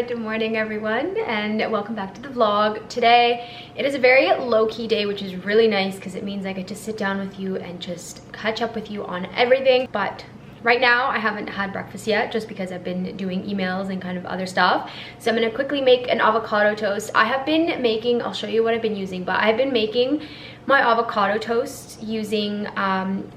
Good morning everyone, and welcome back to the vlog. Today it is a very low-key day, which is really nice because it means I get to sit down with you and just catch up with you on everything. But right now I haven't had breakfast yet just because I've been doing emails and kind of other stuff. So I'm gonna quickly make an avocado toast. I have been making, I'll show you what I've been using, but I've been making my avocado toast using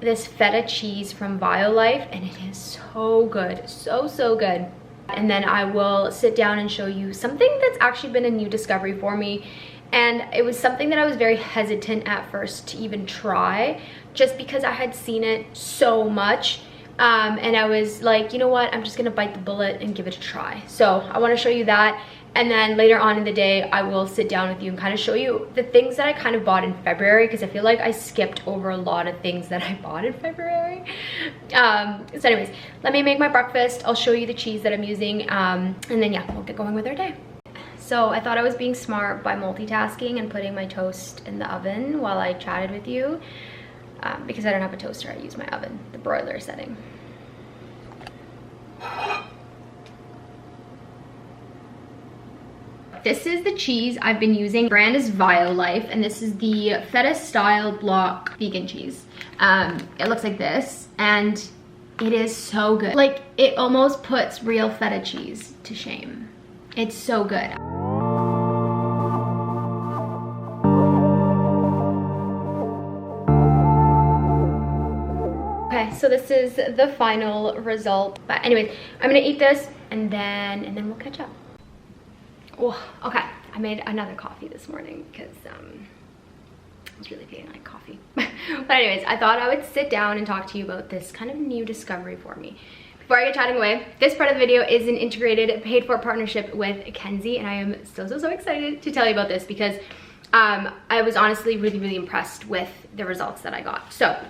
this feta cheese from Violife, and it is so good, so good. And then I will sit down and show you something that's actually been a new discovery for me. And it was something that I was very hesitant at first to even try, just because I had seen it so much. And I was like, you know what, I'm just gonna bite the bullet and give it a try. So I wanna show you that. And then later on in the day, I will sit down with you and kind of show you the things that I kind of bought in February, because I feel like I skipped over a lot of things that I bought in February. So anyways, let me make my breakfast. I'll show you the cheese that I'm using. And then yeah, we'll get going with our day. So I thought I was being smart by multitasking and putting my toast in the oven while I chatted with you. Because I don't have a toaster, I use my oven, the broiler setting. This is the cheese I've been using. The brand is Violife, and this is the feta style block vegan cheese. It looks like this, and it is so good. Like, it almost puts real feta cheese to shame. It's so good. Okay, so this is the final result. But anyways, I'm gonna eat this and then we'll catch up. Oh, okay, I made another coffee this morning because I was really feeling like coffee. But anyways, I thought I would sit down and talk to you about this kind of new discovery for me. Before I get chatting away, this part of the video is an integrated paid for partnership with Kenzzi, and I am so excited to tell you about this because I was honestly really impressed with the results that I got. So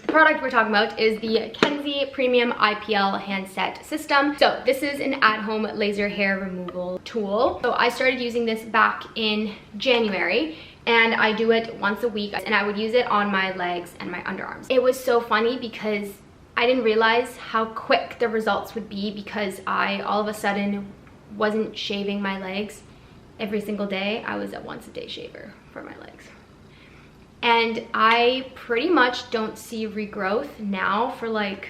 the product we're talking about is the Kenzzi Premium IPL Handset System. So this is an at-home laser hair removal tool. So I started using this back in January, and I do it once a week, and I would use it on my legs and my underarms. It was so funny because I didn't realize how quick the results would be, because I all of a sudden wasn't shaving my legs every single day. I was a once a day shaver for my legs. And I pretty much don't see regrowth now for like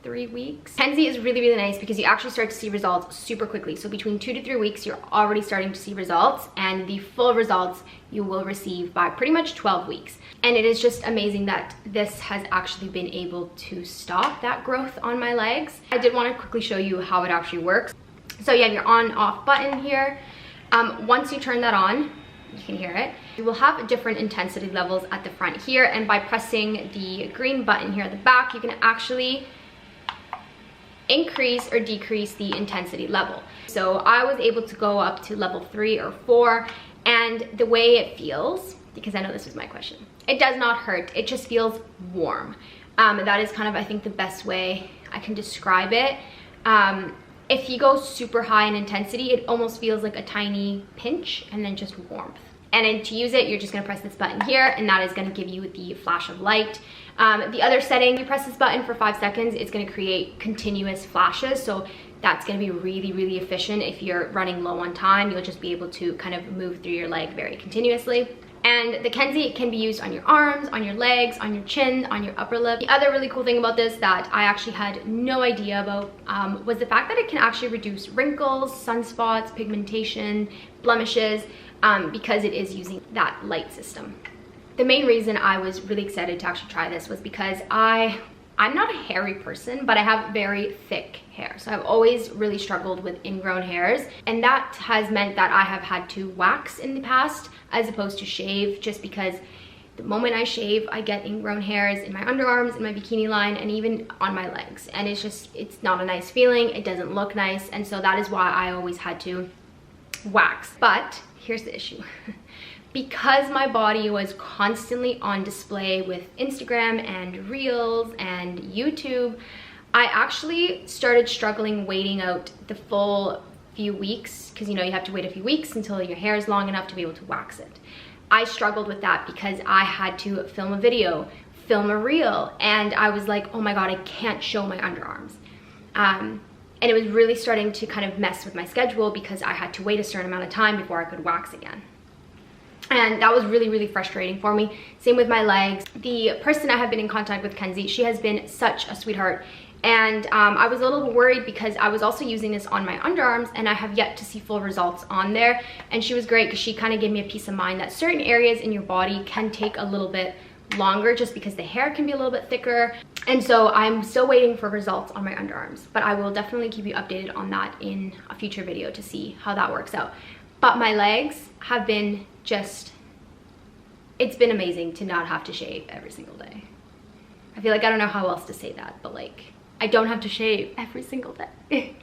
3 weeks. Kenzzi is really nice because you actually start to see results super quickly. So between 2 to 3 weeks, you're already starting to see results, and the full results you will receive by pretty much 12 weeks. And it is just amazing that this has actually been able to stop that growth on my legs. I did want to quickly show you how it actually works. So you have your on off button here. Once you turn that on, you can hear it. You will have different intensity levels at the front here, and by pressing the green button here at the back, you can actually increase or decrease the intensity level. So I was able to go up to level 3 or 4, and the way it feels, because I know this was my question, it does not hurt, it just feels warm. That is kind of, I think, the best way I can describe it. If you go super high in intensity, it almost feels like a tiny pinch and then just warmth. And then to use it, you're just gonna press this button here, and that is gonna give you the flash of light. The other setting, you press this button for 5 seconds, it's gonna create continuous flashes. So that's gonna be really efficient. If you're running low on time, you'll just be able to kind of move through your leg very continuously. And the Kenzzi can be used on your arms, on your legs, on your chin, on your upper lip. The other really cool thing about this that I actually had no idea about was the fact that it can actually reduce wrinkles, sunspots, pigmentation, blemishes, because it is using that light system. The main reason I was really excited to actually try this was because I'm not a hairy person, but I have very thick hair. So I've always really struggled with ingrown hairs, and that has meant that I have had to wax in the past as opposed to shave, just because the moment I shave, I get ingrown hairs in my underarms, in my bikini line, and even on my legs. And it's not a nice feeling, it doesn't look nice, and so that is why I always had to wax. But here's the issue. Because my body was constantly on display with Instagram and Reels and YouTube, I actually started struggling waiting out the full few weeks, because you know you have to wait a few weeks until your hair is long enough to be able to wax it. I struggled with that because I had to film a video, film a reel, and I was like, oh my god, I can't show my underarms. and it was really starting to kind of mess with my schedule because I had to wait a certain amount of time before I could wax again. And that was really, really frustrating for me. Same with my legs. The person I have been in contact with, Kenzzi, she has been such a sweetheart. And I was a little worried because I was also using this on my underarms and I have yet to see full results on there. And she was great because she kind of gave me a peace of mind that certain areas in your body can take a little bit longer just because the hair can be a little bit thicker. And so I'm still waiting for results on my underarms, but I will definitely keep you updated on that in a future video to see how that works out. But my legs have been just, it's been amazing to not have to shave every single day. I feel like I don't know how else to say that, but like, I don't have to shave every single day.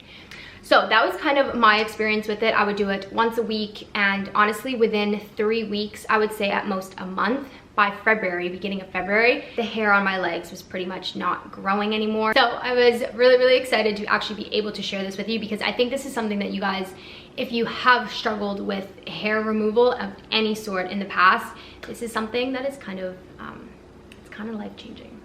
So that was kind of my experience with it. I would do it once a week, and honestly within 3 weeks, I would say at most a month, by February, beginning of February, the hair on my legs was pretty much not growing anymore. So I was really, really excited to actually be able to share this with you because I think this is something that you guys, if you have struggled with hair removal of any sort in the past, this is something that is kind of, it's kind of life-changing.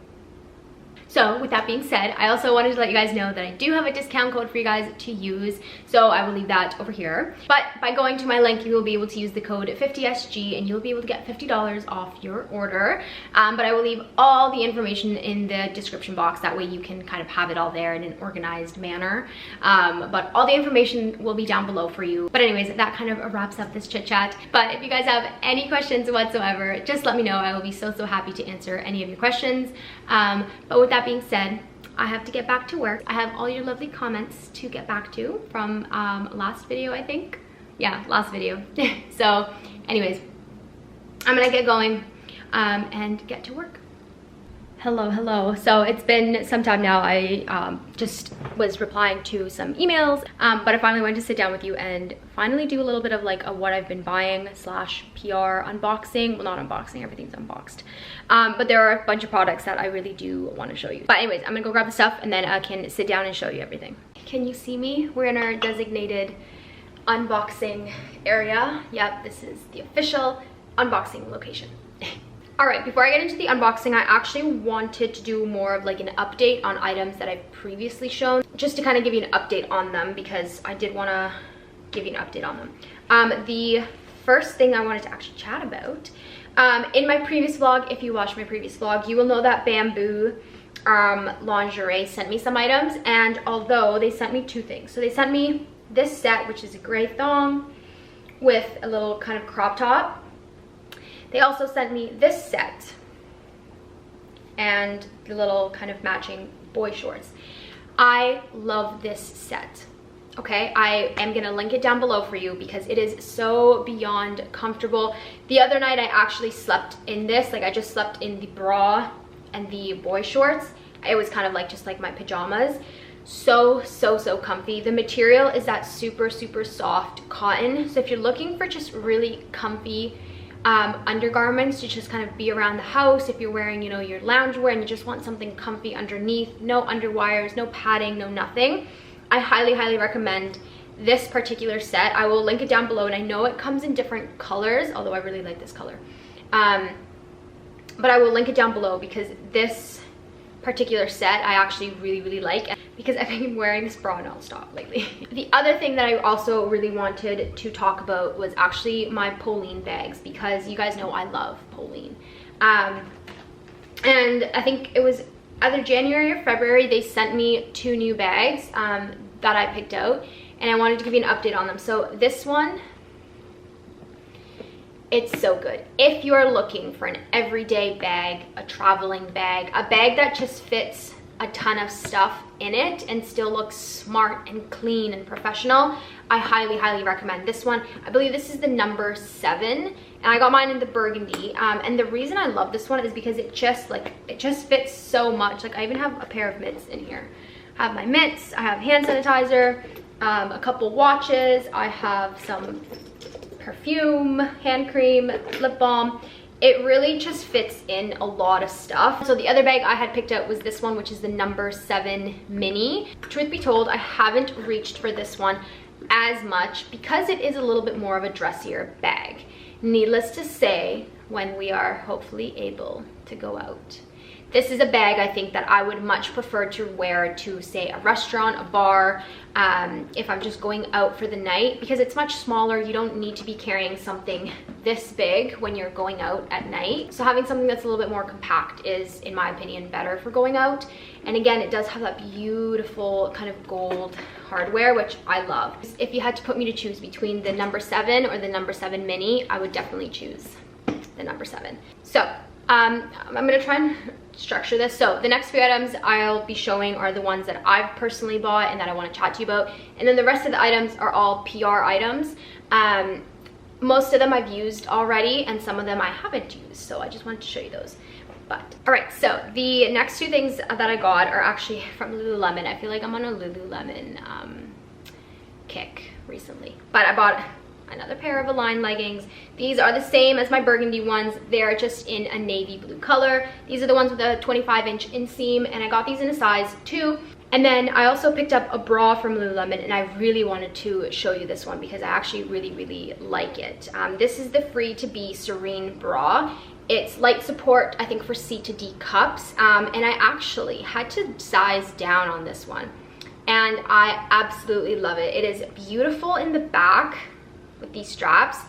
So with that being said, I also wanted to let you guys know that I do have a discount code for you guys to use. So I will leave that over here. But by going to my link, you will be able to use the code 50SG and you'll be able to get $50 off your order. But I will leave all the information in the description box. That way you can kind of have it all there in an organized manner. But all the information will be down below for you. But anyways, that kind of wraps up this chit chat. But if you guys have any questions whatsoever, just let me know. I will be so happy to answer any of your questions. But with that being said, I have to get back to work. I have all your lovely comments to get back to from last video, I think. Yeah, last video. So anyways, I'm gonna get going and get to work. Hello. So it's been some time now. I just was replying to some emails, but I finally wanted to sit down with you and finally do a little bit of like a what I've been buying slash PR unboxing. Well, not unboxing, everything's unboxed. But there are a bunch of products that I really do want to show you. But anyways, I'm gonna go grab the stuff and then I can sit down and show you everything. Can you see me? We're in our designated unboxing area. Yep, this is the official unboxing location. All right, before I get into the unboxing, I actually wanted to do more of like an update on items that I've previously shown, just to kind of give you an update on them because I did want to give you an update on them. The first thing I wanted to actually chat about, in my previous vlog, if you watched my previous vlog, you will know that Bamboo Lingerie sent me some items, and although they sent me two things. So they sent me this set, which is a gray thong with a little kind of crop top. They also sent me this set and the little kind of matching boy shorts. I love this set. Okay, I am gonna link it down below for you because it is so beyond comfortable. The other night I actually slept in this, like I just slept in the bra and the boy shorts. It was kind of like just like my pajamas. So comfy. The material is that super soft cotton. So if you're looking for just really comfy undergarments to just kind of be around the house, if you're wearing, you know, your loungewear and you just want something comfy underneath, no underwires, no padding, no nothing, I highly recommend this particular set. I will link it down below, and I know it comes in different colors, although I really like this color. But I will link it down below because this particular set I actually really like because I've been wearing this bra non-stop lately. The other thing that I also really wanted to talk about was actually my Polene bags, because you guys know I love Polene. And I think it was either January or February they sent me 2 new bags that I picked out, and I wanted to give you an update on them. So this one, it's so good. If you're looking for an everyday bag, a traveling bag, a bag that just fits a ton of stuff in it and still looks smart and clean and professional, I highly recommend this one. I believe this is the number 7, and I got mine in the burgundy. And the reason I love this one is because it just fits so much. Like I even have a pair of mitts in here. I have my mitts, I have hand sanitizer, a couple watches, I have some perfume, hand cream, lip balm. It really just fits in a lot of stuff. So the other bag I had picked out was this one, which is the number 7 mini. Truth be told, I haven't reached for this one as much because it is a little bit more of a dressier bag. Needless to say, when we are hopefully able to go out, This is a bag I think that I would much prefer to wear to, say, a restaurant, a bar, if I'm just going out for the night, because it's much smaller. You don't need to be carrying something this big when you're going out at night. So having something that's a little bit more compact is, in my opinion, better for going out. And again, it does have that beautiful kind of gold hardware, which I love. If you had to put me to choose between the number 7 or the number 7 mini, I would definitely choose the number 7. So I'm gonna try and structure this. So the next few items I'll be showing are the ones that I've personally bought and that I want to chat to you about, and then the rest of the items are all PR items. Most of them I've used already, and some of them I haven't used, so I just wanted to show you those. But all right, so the next two things that I got are actually from Lululemon. I feel like I'm on a Lululemon kick recently, but I bought another pair of Align leggings. These are the same as my burgundy ones. They're just in a navy blue color. These are the ones with a 25-inch inseam, and I got these in a size 2. And then I also picked up a bra from Lululemon, and I really wanted to show you this one because I actually really like it. This is the Free to Be Serene bra. It's light support, I think, for C to D cups, and I actually had to size down on this one, and I absolutely love it. It is beautiful in the back with these straps,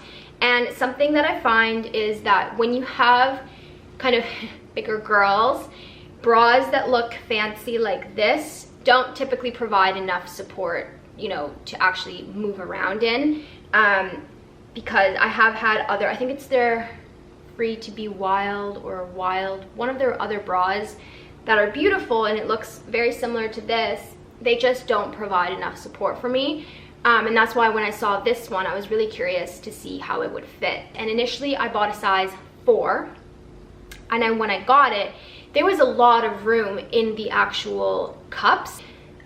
and something that I find is that when you have kind of bigger girls, bras that look fancy like this don't typically provide enough support, you know, to actually move around in, because I have had other, I think it's their Free to Be Wild or Wild, one of their other bras that are beautiful, and it looks very similar to this. They just don't provide enough support for me. And that's why when I saw this one, I was really curious to see how it would fit. And initially I bought a size 4, and then when I got it, there was a lot of room in the actual cups.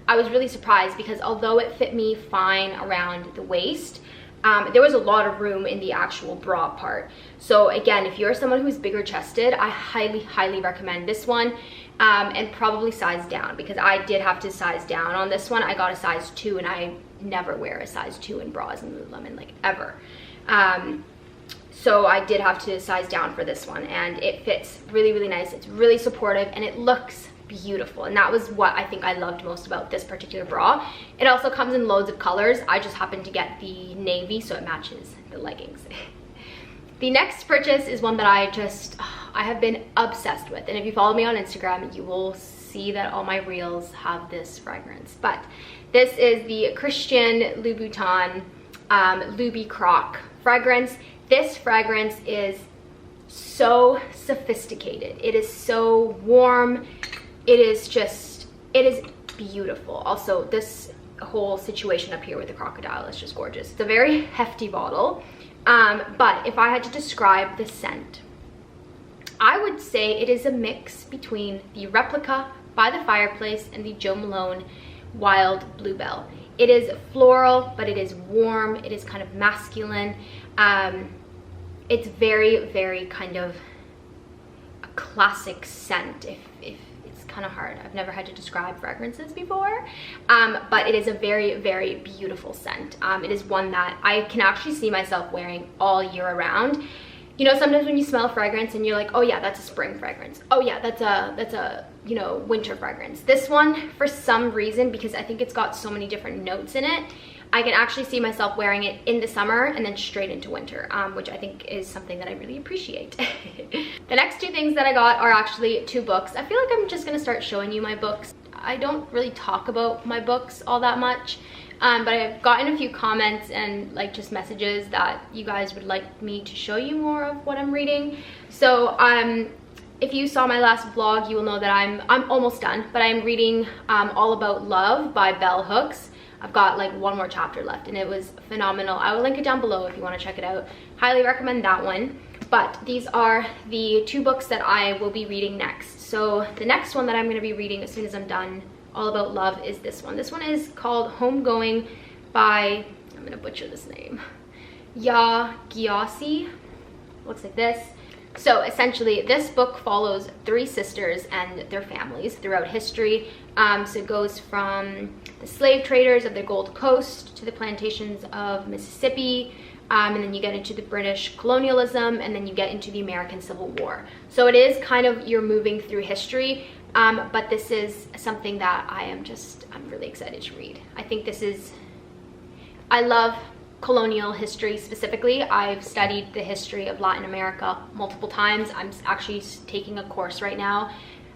I was really surprised because although it fit me fine around the waist, there was a lot of room in the actual bra part. So again, if you're someone who's bigger chested, I highly recommend this one, and probably size down, because I did have to size down on this one. I got a size 2, and I never wear a size 2 in bras in Lululemon, like ever. So I did have to size down for this one, and it fits really nice. It's really supportive, and it looks beautiful, and that was what I think I loved most about this particular bra. It also comes in loads of colors. I just happened to get the navy, so it matches the leggings. The next purchase is one that I have been obsessed with, and if you follow me on Instagram, you will see that all my reels have this fragrance. But this is the Christian Louboutin Loubicroc fragrance. This fragrance is so sophisticated. It is so warm. It is beautiful. Also, this whole situation up here with the crocodile is just gorgeous. It's a very hefty bottle, but if I had to describe the scent, I would say it is a mix between the Replica by the Fireplace and the Jo Malone Wild Bluebell. It is floral, but it is warm. It is kind of masculine. It's very kind of a classic scent. If it's kind of hard. I've never had to describe fragrances before, but it is a very beautiful scent. It is one that I can actually see myself wearing all year around. You know, sometimes when you smell a fragrance and you're like, oh yeah, that's a spring fragrance. Oh yeah, that's a you know, winter fragrance. This one, for some reason, because I think it's got so many different notes in it, I can actually see myself wearing it in the summer and then straight into winter, which I think is something that I really appreciate. The next 2 things that I got are actually 2 books. I feel like I'm just gonna start showing you my books. I don't really talk about my books all that much, but I've gotten a few comments and like just messages that you guys would like me to show you more of what I'm reading. So if you saw my last vlog, you will know that I'm almost done, but I'm reading All About Love by Bell Hooks. I've got like 1 more chapter left, and it was phenomenal. I will link it down below if you want to check it out. Highly recommend that one. But these are the 2 books that I will be reading next. So the next one that I'm going to be reading as soon as I'm done All About Love is this one. This one is called Homegoing by, I'm going to butcher this name, Ya Gyasi. Looks like this. So essentially, this book follows 3 sisters and their families throughout history. So it goes from the slave traders of the Gold Coast to the plantations of Mississippi, and then you get into the British colonialism, and then you get into the American Civil War. So it is kind of, you're moving through history, but this is something that I'm really excited to read. I think I love colonial history specifically. I've studied the history of Latin America multiple times. I'm actually taking a course right now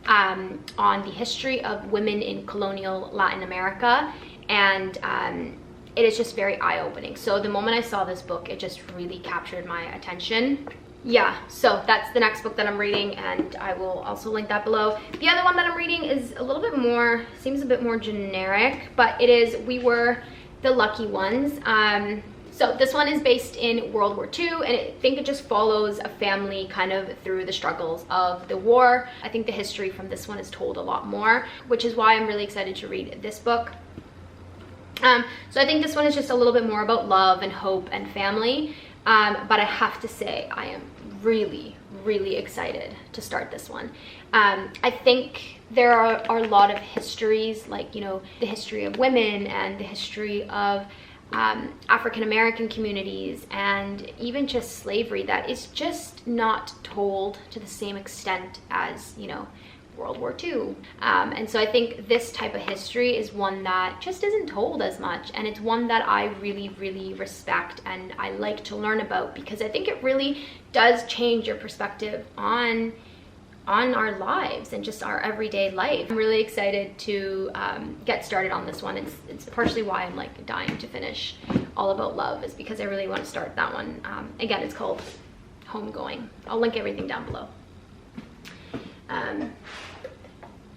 on the history of women in colonial Latin America, and it is just very eye-opening. So the moment I saw this book, it just really captured my attention. Yeah, so that's the next book that I'm reading, and I will also link that below. The other one that I'm reading is a little bit more, seems a bit more generic, but it is We Were the Lucky Ones. So this one is based in World War II, and I think it just follows a family kind of through the struggles of the war. I think the history from this one is told a lot more, which is why I'm really excited to read this book. So I think this one is just a little bit more about love and hope and family, but I have to say I am really, really excited to start this one. I think there are a lot of histories, like, you know, the history of women and the history of African-American communities, and even just slavery, that is just not told to the same extent as, you know, World War II. And so I think this type of history is one that just isn't told as much, and it's one that I really, really respect and I like to learn about, because I think it really does change your perspective on our lives and just our everyday life. I'm really excited to get started on this one. It's partially why I'm like dying to finish All About Love, is because I really want to start that one. Again, it's called Homegoing. I'll link everything down below.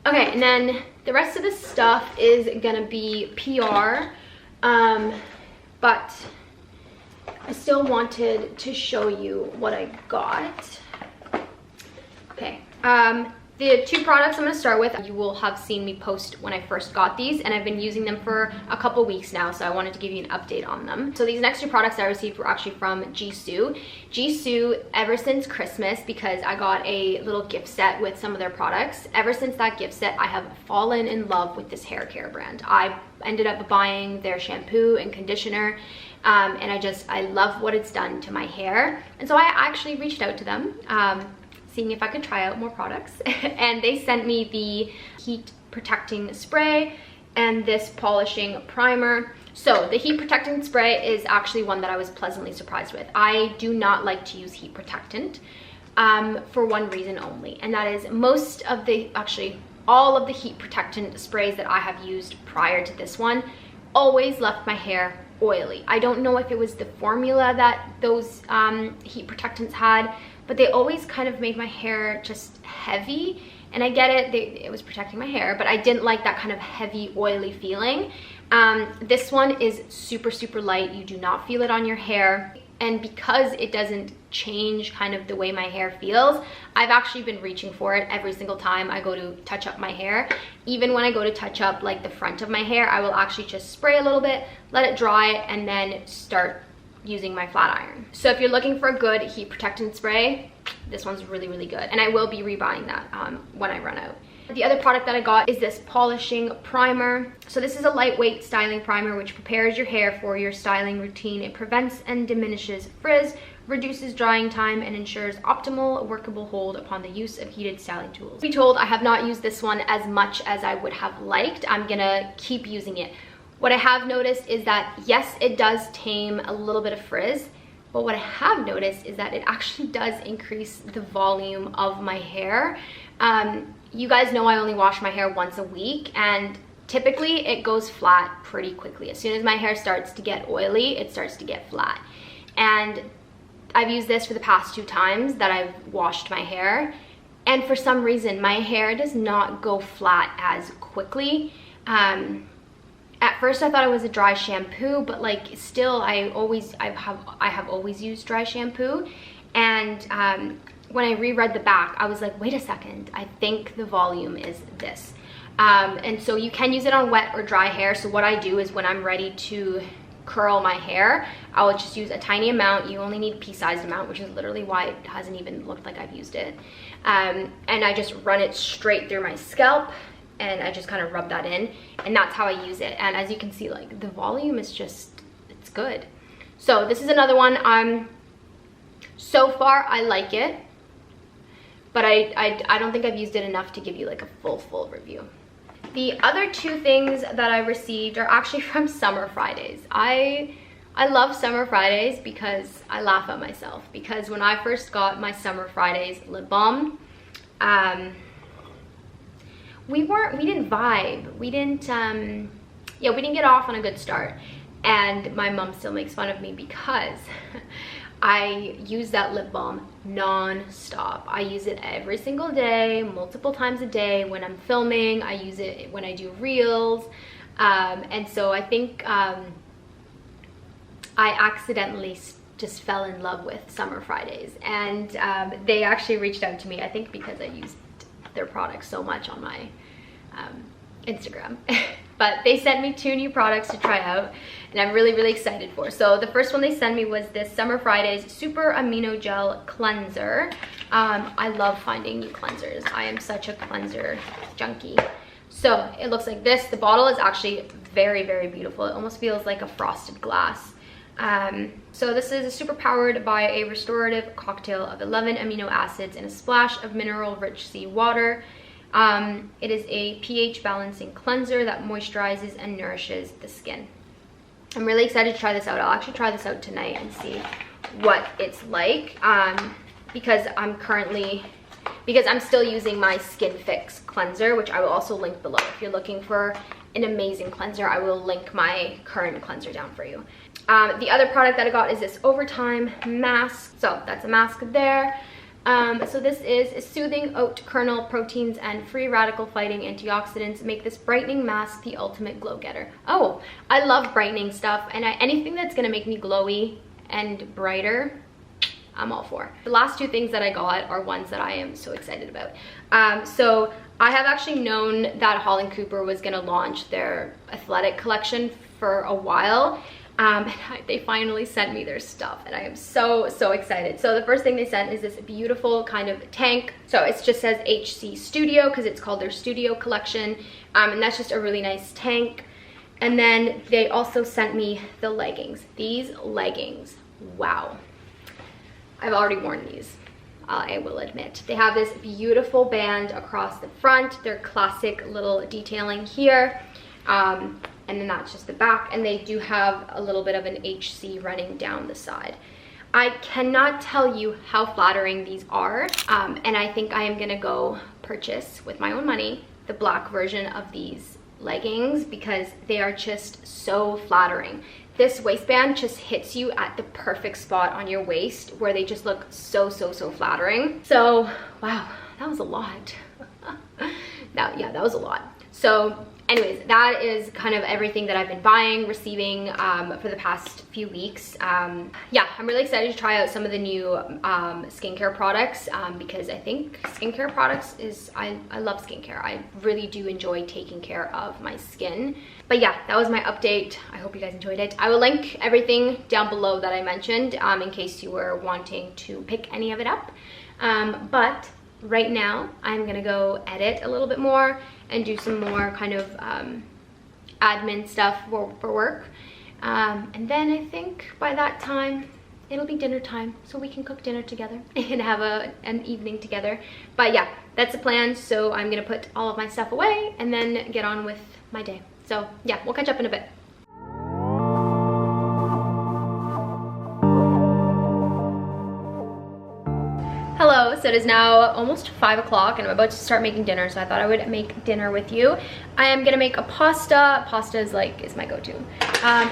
Okay, and then the rest of this stuff is gonna be PR, but I still wanted to show you what I got. Okay, the two products I'm going to start with, you will have seen me post when I first got these, and I've been using them for a couple weeks now, so I wanted to give you an update on them. So these next two products I received were actually from Jisoo, ever since Christmas, because I got a little gift set with some of their products. Ever since that gift set, I have fallen in love with this hair care brand. I ended up buying their shampoo and conditioner, and I love what it's done to my hair. And so I actually reached out to them, seeing if I could try out more products, and they sent me the heat protecting spray and this polishing primer. So the heat protecting spray is actually one that I was pleasantly surprised with. I do not like to use heat protectant for one reason only, and that is all of the heat protectant sprays that I have used prior to this one always left my hair oily. I don't know if it was the formula that those heat protectants had, but they always kind of made my hair just heavy. And I get it, it was protecting my hair, but I didn't like that kind of heavy, oily feeling. This one is super, super light. You do not feel it on your hair. And because it doesn't change kind of the way my hair feels, I've actually been reaching for it every single time I go to touch up my hair. Even when I go to touch up like the front of my hair, I will actually just spray a little bit, let it dry, and then start using my flat iron. So if you're looking for a good heat protectant spray, this one's really, really good. And I will be rebuying that when I run out. The other product that I got is this polishing primer. So this is a lightweight styling primer which prepares your hair for your styling routine. It prevents and diminishes frizz, reduces drying time, and ensures optimal workable hold upon the use of heated styling tools. To be told, I have not used this one as much as I would have liked. I'm gonna keep using it. What I have noticed is that, yes, it does tame a little bit of frizz, but what I have noticed is that it actually does increase the volume of my hair. You guys know I only wash my hair once a week, and typically it goes flat pretty quickly. As soon as my hair starts to get oily, it starts to get flat. And I've used this for the past 2 times that I've washed my hair, and for some reason my hair does not go flat as quickly. At first I thought it was a dry shampoo, but like still I have always used dry shampoo. And when I reread the back, I was like, wait a second, I think the volume is this. And so you can use it on wet or dry hair. So what I do is when I'm ready to curl my hair, I will just use a tiny amount. You only need a pea-sized amount, which is literally why it hasn't even looked like I've used it. And I just run it straight through my scalp, and I just kind of rub that in, and that's how I use it. And as you can see, like the volume is just, it's good. So this is another one. So far I like it, but I don't think I've used it enough to give you like a full review. The other two things that I received are actually from Summer Fridays. I love Summer Fridays because I laugh at myself, because when I first got my Summer Fridays lip balm, we didn't vibe. We didn't get off on a good start. And my mom still makes fun of me because I use that lip balm non-stop. I use it every single day, multiple times a day. When I'm filming, I use it when I do reels. And so I think I accidentally just fell in love with Summer Fridays. And they actually reached out to me, I think because I used their products so much on my Instagram. But they sent me 2 new products to try out, and I'm really excited for. So the first one they sent me was this Summer Fridays Super Amino Gel Cleanser. I love finding new cleansers. I am such a cleanser junkie. So it looks like this. The bottle is actually very beautiful. It almost feels like a frosted glass. So this is super powered by a restorative cocktail of 11 amino acids and a splash of mineral-rich seawater. It is a pH balancing cleanser that moisturizes and nourishes the skin. I'm really excited to try this out. I'll actually try this out tonight and see what it's like, because I'm still using my Skin Fix cleanser, which I will also link below. If you're looking for an amazing cleanser, I will link my current cleanser down for you. The other product that I got is this Overtime mask. So that's a mask there. So this is soothing oat kernel proteins and free radical fighting antioxidants make this brightening mask the ultimate glow getter. Oh, I love brightening stuff, and anything that's gonna make me glowy and brighter, I'm all for. The last 2 things that I got are ones that I am so excited about. So I have actually known that Holland Cooper was gonna launch their athletic collection for a while. And they finally sent me their stuff, and I am so excited. So the first thing they sent is this beautiful kind of tank. So it just says HC Studio because it's called their Studio collection, and that's just a really nice tank. And then they also sent me the leggings. These leggings, wow. I've already worn these, I will admit. They have this beautiful band across the front, their classic little detailing here. And then that's just the back, and they do have a little bit of an HC running down the side. I cannot tell you how flattering these are, and I think I am gonna go purchase with my own money the black version of these leggings because they are just so flattering. This waistband just hits you at the perfect spot on your waist where they just look so flattering. So wow, that was a lot. That was a lot. So anyways, that is kind of everything that I've been buying, receiving for the past few weeks. Yeah, I'm really excited to try out some of the new skincare products because I think skincare products I love skincare. I really do enjoy taking care of my skin. But yeah, that was my update. I hope you guys enjoyed it. I will link everything down below that I mentioned in case you were wanting to pick any of it up. But right now, I'm gonna go edit a little bit more and do some more kind of admin stuff for work. And then I think by that time, it'll be dinner time, so we can cook dinner together and have an evening together. But yeah, that's the plan. So I'm gonna put all of my stuff away and then get on with my day. So yeah, we'll catch up in a bit. Hello, so it is now almost 5 o'clock and I'm about to start making dinner, so I thought I would make dinner with you. I am gonna make a pasta. Pasta is my go-to.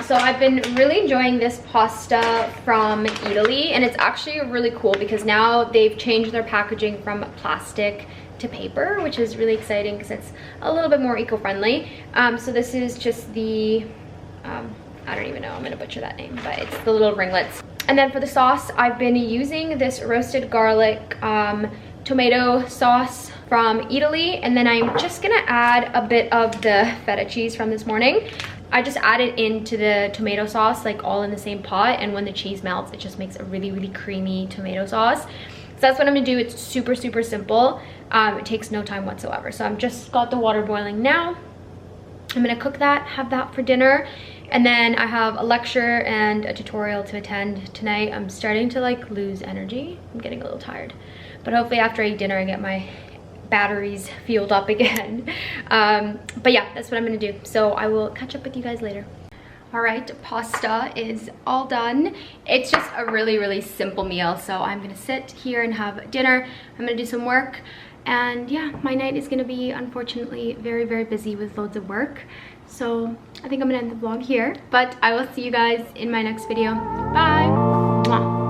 So I've been really enjoying this pasta from Italy, and it's actually really cool because now they've changed their packaging from plastic to paper, which is really exciting because it's a little bit more eco-friendly. So this is just the, I don't even know, I'm gonna butcher that name, but it's the little ringlets. And then for the sauce, I've been using this roasted garlic tomato sauce from Italy, and then I'm just gonna add a bit of the feta cheese from this morning. I just add it into the tomato sauce, like all in the same pot, and when the cheese melts, it just makes a really creamy tomato sauce. So that's what I'm gonna do. It's super simple. It takes no time whatsoever. So I'm just got the water boiling now. I'm gonna cook that, have that for dinner, and then I have a lecture and a tutorial to attend tonight. I'm starting to like lose energy. I'm getting a little tired, but hopefully after I eat dinner I get my batteries fueled up again. But yeah, that's what I'm gonna do. So I will catch up with you guys later. All right, pasta is all done. It's just a really simple meal. So I'm gonna sit here and have dinner. I'm gonna do some work. And yeah, my night is gonna be unfortunately very busy with loads of work. So I think I'm gonna end the vlog here, but I will see you guys in my next video. Bye. Mwah.